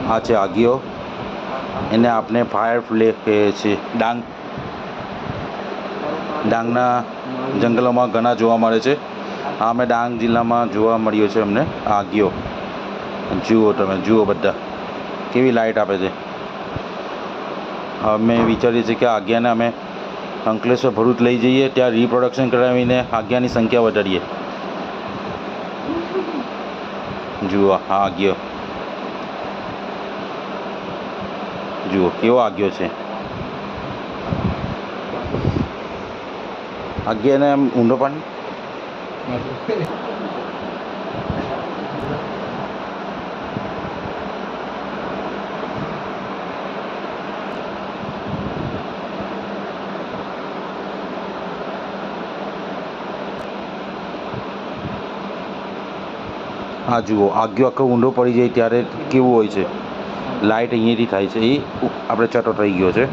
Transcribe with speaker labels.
Speaker 1: આ છે આગિયો, એને આપણે ફાયર ફ્લેગ કહે છે. ડાંગના જંગલોમાં ઘણા જોવા મળે છે. આ અમે ડાંગ જિલ્લામાં જોવા મળ્યો છે અમને આગિયો. જુઓ તમે, જુઓ બધા કેવી લાઇટ આપે છે. અમે વિચારીએ છીએ કે આગિયાને અમે અંકલેશ્વર ભરૂચ લઈ જઈએ, ત્યાં રિપ્રોડક્શન કરાવીને આગિયાની સંખ્યા વધારીએ. જુઓ આ આગિયો, જુઓ કેવો આગિયો છે. આગિયાને એમ ઊંડો પાણી. આ જુઓ આગિયો આખો ઊંડો પડી જાય ત્યારે કેવું હોય છે. લાઇટ અહીંયાથી થાય છે, એ આપણે ચટો થઈ ગયો છે.